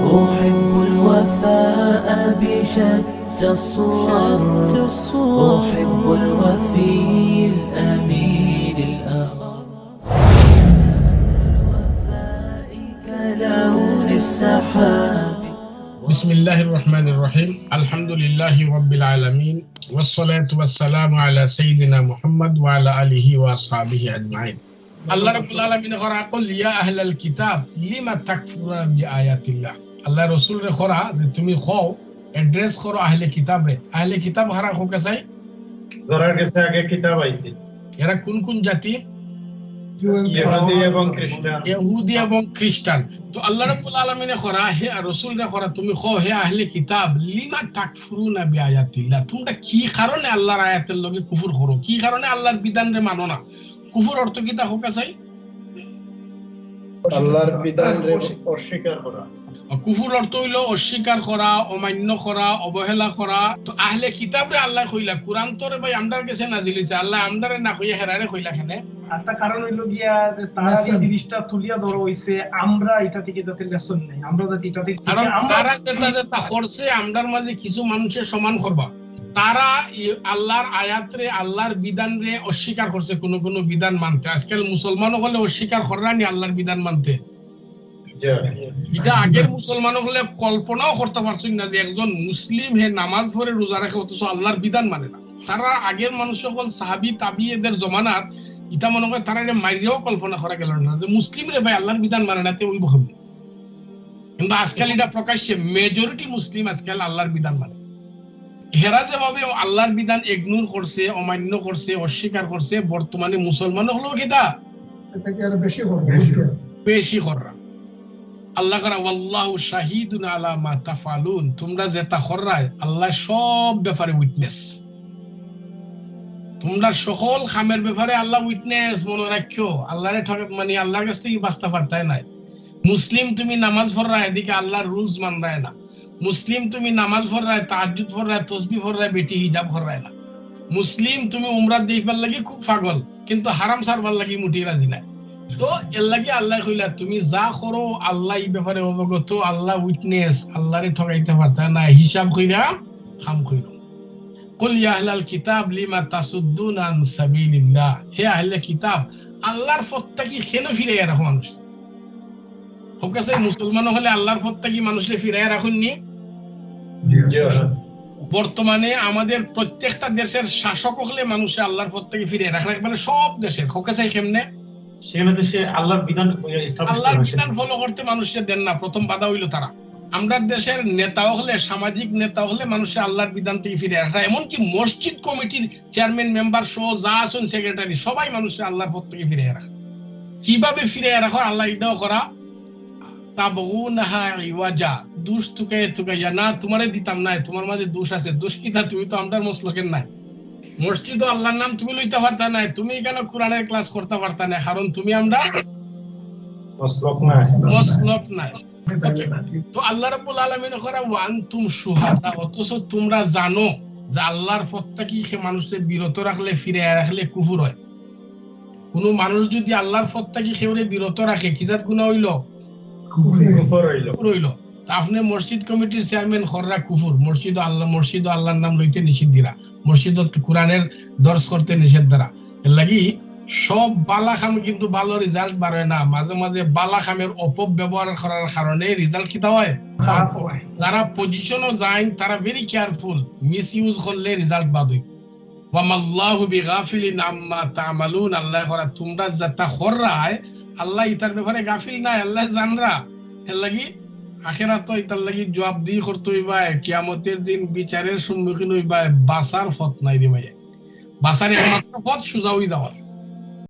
أحب الوفاء بشتى الصور أحب الوفي الأمين الأغر الوفاء كلون السحاب. بسم الله الرحمن الرحيم. الحمد لله رب العالمين والصلاة والسلام على سيدنا محمد وعلى آله وأصحابه أجمعين. الله رب العالمين قل يا أهل الكتاب لما تكفرون بآيات الله. الله رسول خورا তুমি খাও অ্যাড্রেস করো আহলে কিতাব রে। আহলে কিতাব হারা খো কাসাই যারা কাছে আগে কিতাব আইছে এরা কোন কোন জাতি? ইহুদি এবং খ্রিস্টান। তো আল্লাহ রাব্বুল আলামিনে খরা হে রাসূলরে খরা তুমি খাও হে আহলে কিতাব লিমা তাকফুরুনা বিআয়াতিল্লাহ, তোমরা কি কারণে আল্লাহর আয়াতের লগে কুফর করো, কি কারণে আল্লাহর বিধানরে মানো না? কুফর অর্থ কি তা হোক আছে? আল্লাহর বিধানরে অস্বীকার করা। কুফর অর্থ হইল অস্বীকার করা, অমান্য করা, অবহেলা করা। তো আহলে কিতাবরে আল্লাহ কইলা কোরআন তোরে ভাই আমরার কাছে নাজিল হইছে, আল্লাহ আমরারে না কইয়া হেরারে কইলা কেনে? একটা কারণ হইল গিয়া যে তারা এই জিনিসটা তুলিয়া ধরা হইছে, আমরা এটা থেকে যাতে লেসন নেই, আমরা যাতে এটা থেকে কারণ তারা যেটা করছে আমরার মাঝে কিছু মানুষের সমান করবা। তারা আল্লাহর আয়াতরে আল্লাহর বিধানরে অস্বীকার করছে, কোন কোন বিধান মানতে। আজকাল মুসলমান হলে অস্বীকার করানি আল্লাহর বিধান মানতে। এটা আগের মুসলমান হলে কল্পনাও করতে পারছেন না যে একজন মুসলিম হে নামাজ পড়ে রোজা রাখে অথচ আল্লাহর বিধান মানে না। তারা আগের মানুষ সকল সাহাবী তাবিঈদের জমানাত এটা মনে করে তারা মাইরেও কল্পনা করা গেল না যে মুসলিম রে ভাই আল্লাহর বিধান মানে না, ওই ভাবে। কিন্তু আজকাল এটা প্রকাশ্যে মেজরিটি মুসলিম আজকাল আল্লাহর বিধান মানে। হেরা যেভাবে আল্লাহর বিধান ইগনোর করছে, অমান্য করছে, অস্বীকার করছে, বর্তমানে মুসলমান হলো কিটা বেশি করা। আল্লাহ করা ওয়াল্লাহু শাহিদুন আলা মা তাফআলুন, তোমরা যেটা কররা আল্লাহ সব ব্যাপারে উইটনেস। তোমরা সকল খামের ব্যাপারে আল্লাহ উইটনেস, মনে রাখিও। আল্লাহরে ঠকে মানে আল্লাহর কাছ থেকে বাঁচতে পারতাই নাই। মুসলিম তুমি নামাজ পড়রা, এদিকে আল্লাহর রুলস মানরায় না। মুসলিম তুমি নামাজ পড়রায়, তাহাজ্জুদ পড়রায়, তাসবিহ পড়রায়, বেটি হিজাব পড়রায় না। মুসলিম তুমি উমরা দেখবার লাগি খুব পাগল, কিন্তু হারাম ছাড়বার লাগি মুটি রাজি নাই। তো এর লাগি আল্লাহ কইলা তুমি যা করো আল্লাহ এই ব্যাপারে অবগত, আল্লাহ উইটনেস, আল্লাহরে ঠকাইতে পারতা না, হিসাব কইরা কাম কইরো। কুল ইয়া আহলাল কিতাব লিমা তাসুদ্দুনা আন সাবিলিল্লাহ, হে আহলে কিতাব আল্লাহর পথ থেকে কেন ফিরাইয়া রাখো মানুষ? হোক আছে মুসলমান হলে আল্লাহর পথ থেকে মানুষকে ফিরাইয়া রাখুননি। বর্তমানে আমাদের প্রত্যেকটা দেশের শাসক হলে মানুষের আল্লাহর পথ থেকে ফিরিয়ে রাখা, মানে সব দেশে হোক আছে কেমনে সেখানে দেশে আল্লাহর বিধান ফলো করতে মানুষের দেন না। প্রথম বাধা হইল তারা। আমরা দেশের নেতাও হলে, সামাজিক নেতা হলে মানুষের আল্লাহর বিধান থেকে ফিরে রাখা, এমনকি মসজিদ কমিটির চেয়ারম্যান, মেম্বার সহ যা আছেন, সেক্রেটারি, সবাই মানুষের আল্লাহর পথ থেকে ফিরে রাখা। কিভাবে ফিরে রাখা? আল্লাহ এটাও করা তাবগুনাহা ইওয়াজা, দোষ তুকাইয়া না তোমারে দিতাম না, তোমার মাঝে দোষ আছে। দোষ কি তা? তুমি তো আমরার মসলকের নাই। মসজিদ ও আল্লাহর নাম তুমি লইতে পারতা না, তুমি কেন কোরআনের ক্লাস করতে পারতা না? কারণ তুমি আমরা মসলক নাই। তো আল্লাহ রাব্বুল আলামিন করা ওয়া আনতুম শুহাদা, অথচ তোমরা জানো যে আল্লাহর পথ থেকে মানুষের বিরত রাখলে, ফিরে রাখলে কুফর হয়। কোন মানুষ যদি আল্লাহর পথ থেকে কেউরে বিরত রাখে, কি জাত গুনাহ হইল? কুফর হইল। আপনি মসজিদ কমিটির চেয়ারম্যান খররা কুফর, মসজিদ আল্লাহর নাম লইতে নিষেধ দিরা, মসজিদ কোরআনের দর্শ করতে নিষেধ দ্বারা। এর লাগি সব বালা খাম কিন্তু ভালো রেজাল্ট বাড়ে না। মাঝে মাঝে বালা খামের অপব্যবহার করার কারণে রেজাল্ট কিতা হয়? যারা পজিশনও যায় তারা ভেরি কেয়ারফুল, মিস ইউজ করলে রেজাল্ট বাদ হয়। ওয়ামাল্লাহু বিগাফিলিন আম্মা তা'মালুন, আল্লাহ করা তোমরা যেটা কররায় আল্লাহ ইতার ব্যাপারে গাফিল না, আল্লাহ জানরা। এর লাগি আখিরাত ইতার লাগি জবাবদিহি করতে হইবা, কিয়ামতের দিন বিচারের সম্মুখীন হইবা। বাঁচার পথ নাই রে ভাই, বাঁচার একমাত্র পথ সোজা হয়ে যাওয়া।